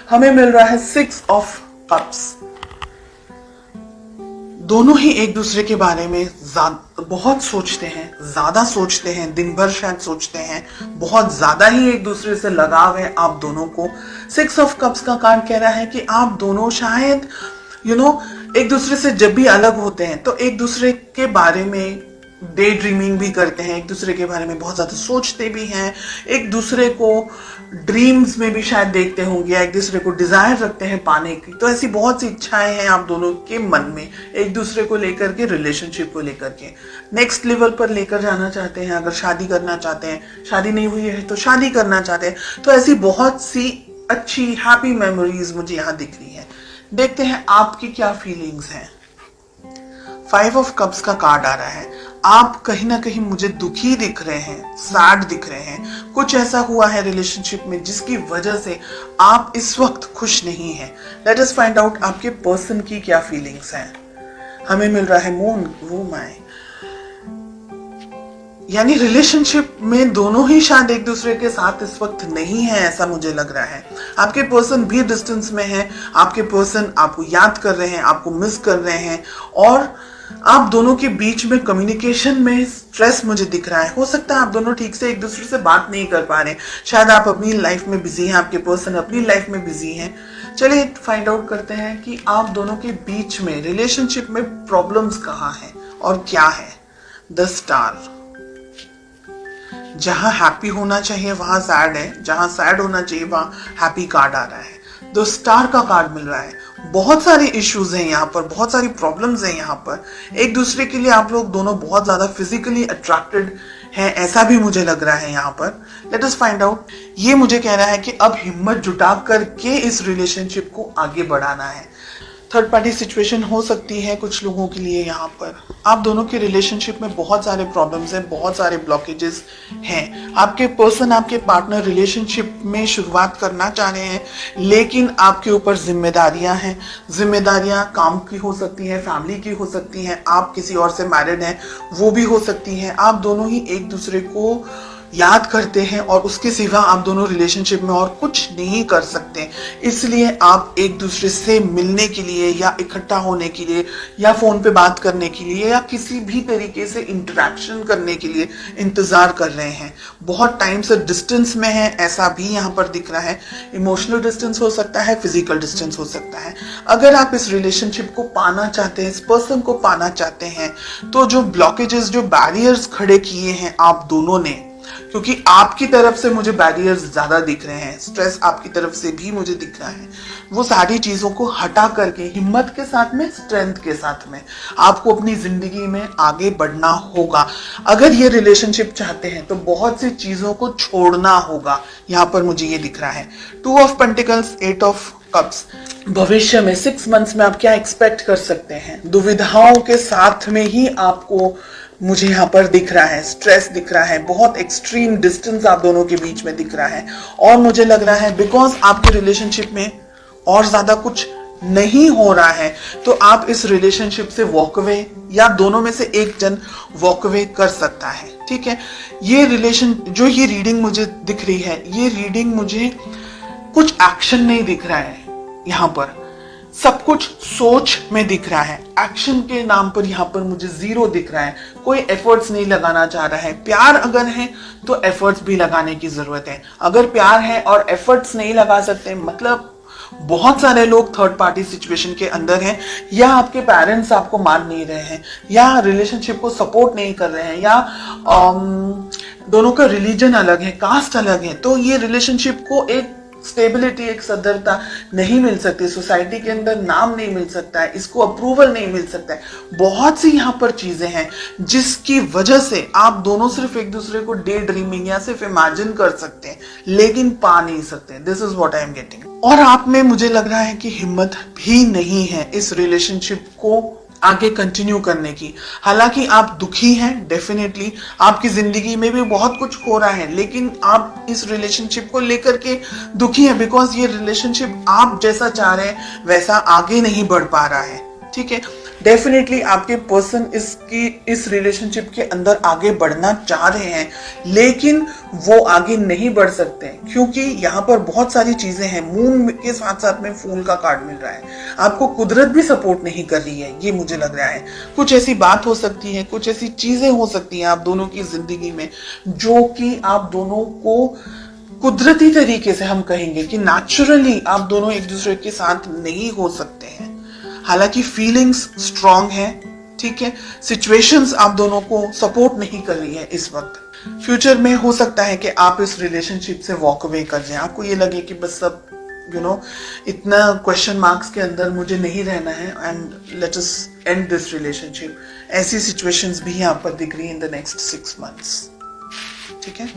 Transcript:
हमें मिल रहा है 6 ऑफ कप्स। दोनों ही एक दूसरे के बारे में बहुत सोचते हैं, ज्यादा सोचते हैं, दिन भर शायद सोचते हैं, बहुत ज्यादा ही एक दूसरे से लगाव है आप दोनों को। 6 ऑफ कप्स का कार्ड कह रहा है कि आप दोनों शायद एक दूसरे से जब भी अलग होते हैं तो एक दूसरे के बारे में डे ड्रीमिंग भी करते हैं, एक दूसरे के बारे में बहुत ज्यादा सोचते भी हैं, एक दूसरे को ड्रीम्स में भी शायद देखते होंगे, एक दूसरे को डिजायर रखते हैं पाने की। तो ऐसी बहुत सी इच्छाएं हैं आप दोनों के मन में एक दूसरे को लेकर के, रिलेशनशिप को लेकर के नेक्स्ट लेवल पर लेकर जाना चाहते हैं। अगर शादी करना चाहते हैं, शादी नहीं हुई है तो शादी करना चाहते हैं, तो ऐसी बहुत सी अच्छी हैप्पी मेमोरीज मुझे यहाँ दिख रही है। देखते हैं आपकी क्या फीलिंग्स हैं। 5 ऑफ कप्स का कार्ड आ रहा है। आप कहीं ना कहीं मुझे दुखी दिख रहे हैं, सैड दिख रहे हैं। कुछ ऐसा हुआ है रिलेशनशिप में जिसकी वजह से आप इस वक्त खुश नहीं हैं। लेट अस फाइंड आउट आपके पर्सन की क्या फीलिंग्स हैं। हमें मिल रहा है मून, वो माय, यानी रिलेशनशिप में दोनों ही शायद एक दूसरे के साथ इस वक्त नहीं है, ऐसा मुझे लग रहा है। आपके पर्सन भी डिस्टेंस में है, आपके पर्सन आपको याद कर रहे हैं, आपको मिस कर रहे हैं, और आप दोनों के बीच में कम्युनिकेशन में स्ट्रेस मुझे दिख रहा है। हो सकता है आप दोनों ठीक से एक दूसरे से बात नहीं कर पा रहे, शायद आप अपनी लाइफ में बिजी हैं, आपके पर्सन अपनी लाइफ में बिजी हैं। चलिए फाइंड आउट करते हैं कि आप दोनों के बीच में रिलेशनशिप में प्रॉब्लम्स कहाँ हैं और क्या है। द स्टार, जहां हैप्पी होना चाहिए वहां सैड है, जहां सैड होना चाहिए वहां हैप्पी कार्ड आ रहा है। द स्टार का कार्ड मिल रहा है। बहुत सारे इश्यूज हैं यहाँ पर, बहुत सारी प्रॉब्लम्स हैं यहाँ पर। एक दूसरे के लिए आप लोग दोनों बहुत ज्यादा फिजिकली अट्रैक्टेड हैं, ऐसा भी मुझे लग रहा है यहाँ पर। Let us find out. ये मुझे कह रहा है कि अब हिम्मत जुटा करके इस रिलेशनशिप को आगे बढ़ाना है। थर्ड पार्टी सिचुएशन हो सकती है कुछ लोगों के लिए यहाँ पर। आप दोनों के रिलेशनशिप में बहुत सारे प्रॉब्लम्स हैं, बहुत सारे ब्लॉकेजेस हैं। आपके पर्सन, आपके पार्टनर रिलेशनशिप में शुरुआत करना चाह रहे हैं, लेकिन आपके ऊपर जिम्मेदारियां हैं। जिम्मेदारियां काम की हो सकती हैं, फैमिली की हो सकती हैं, आप किसी और से मैरिड हैं वो भी हो सकती हैं। आप दोनों ही एक दूसरे को याद करते हैं और उसके सिवा आप दोनों रिलेशनशिप में और कुछ नहीं कर सकते। इसलिए आप एक दूसरे से मिलने के लिए या इकट्ठा होने के लिए या फोन पे बात करने के लिए या किसी भी तरीके से इंटरेक्शन करने के लिए इंतजार कर रहे हैं। बहुत टाइम से डिस्टेंस में है, ऐसा भी यहाँ पर दिख रहा है। इमोशनल डिस्टेंस हो सकता है, फिजिकल डिस्टेंस हो सकता है। अगर आप इस रिलेशनशिप को पाना चाहते हैं, इस पर्सन को पाना चाहते हैं, तो जो ब्लॉकेजेस, जो बैरियर्स खड़े किए हैं आप दोनों ने, क्योंकि आपकी तरफ से मुझे बैरियर्स ज्यादा दिख रहे हैं, स्ट्रेस आपकी तरफ से भी मुझे दिख रहा है, वो सारी चीजों को हटा करके हिम्मत के साथ में, स्ट्रेंथ के साथ में आपको अपनी जिंदगी में आगे बढ़ना होगा। अगर ये रिलेशनशिप चाहते हैं तो बहुत सी चीजों को छोड़ना होगा, यहाँ पर मुझे ये दिख रहा है। 2 ऑफ पेंटिकल्स, 8 ऑफ कप्स। भविष्य में 6 मंथ्स में आप क्या एक्सपेक्ट कर सकते हैं? दुविधाओं के साथ में ही आपको मुझे यहाँ पर दिख रहा है, स्ट्रेस दिख रहा है, बहुत एक्सट्रीम डिस्टेंस आप दोनों के बीच में दिख रहा है। और मुझे लग रहा है बिकॉज आपके रिलेशनशिप में और ज्यादा कुछ नहीं हो रहा है, तो आप इस रिलेशनशिप से वॉक अवे, या दोनों में से एक जन वॉक अवे कर सकता है। ठीक है, ये रिलेशन, जो ये रीडिंग मुझे दिख रही है, ये रीडिंग मुझे कुछ एक्शन नहीं दिख रहा है। यहाँ पर सब कुछ सोच में दिख रहा है, एक्शन के नाम पर यहाँ पर मुझे 0 दिख रहा है। कोई एफर्ट्स नहीं लगाना चाह रहा है। प्यार अगर है तो एफर्ट्स भी लगाने की जरूरत है। अगर प्यार है और एफर्ट्स नहीं लगा सकते, मतलब बहुत सारे लोग थर्ड पार्टी सिचुएशन के अंदर हैं, या आपके पेरेंट्स आपको मान नहीं रहे हैं, या रिलेशनशिप को सपोर्ट नहीं कर रहे हैं, या दोनों का रिलीजन अलग है, कास्ट अलग है, तो ये रिलेशनशिप को एक स्टेबिलिटी, एक सदरता नहीं मिल सकती, सोसाइटी के अंदर नाम नहीं मिल सकता है, इसको अप्रूवल नहीं मिल सकता है। बहुत सी यहाँ पर चीजें हैं जिसकी वजह से आप दोनों सिर्फ एक दूसरे को डे ड्रीमिंग या सिर्फ इमेजिन कर सकते हैं, लेकिन पा नहीं सकते। This is what I am getting. और आप में मुझे लग रहा है कि हिम्मत भी नहीं है इस रिलेशनशिप को आगे कंटिन्यू करने की। हालांकि आप दुखी हैं, डेफिनेटली आपकी जिंदगी में भी बहुत कुछ हो रहा है, लेकिन आप इस रिलेशनशिप को लेकर के दुखी हैं बिकॉज ये रिलेशनशिप आप जैसा चाह रहे हैं वैसा आगे नहीं बढ़ पा रहा है। ठीक है, डेफिनेटली आपके पर्सन इस रिलेशनशिप के अंदर आगे बढ़ना चाह रहे हैं, लेकिन वो आगे नहीं बढ़ सकते क्योंकि यहाँ पर बहुत सारी चीजें हैं। मून के साथ साथ में फूल का कार्ड मिल रहा है। आपको कुदरत भी सपोर्ट नहीं कर रही है, ये मुझे लग रहा है। कुछ ऐसी बात हो सकती है, कुछ ऐसी चीजें हो सकती हैं आप दोनों की जिंदगी में जो कि आप दोनों को कुदरती तरीके से, हम कहेंगे कि नेचुरली आप दोनों एक दूसरे के साथ नहीं हो सकते हैं। हालांकि फीलिंग्स स्ट्रांग है, ठीक है, सिचुएशंस आप दोनों को सपोर्ट नहीं कर रही है इस वक्त। फ्यूचर में हो सकता है कि आप इस रिलेशनशिप से वॉक अवे कर जाए। आपको ये लगे कि बस सब इतना क्वेश्चन मार्क्स के अंदर मुझे नहीं रहना है and let us and this relationship. ऐसी सिचुएशंस भी यहाँ पर दिख रही है इन द नेक्स्ट 6 months, ठीक है।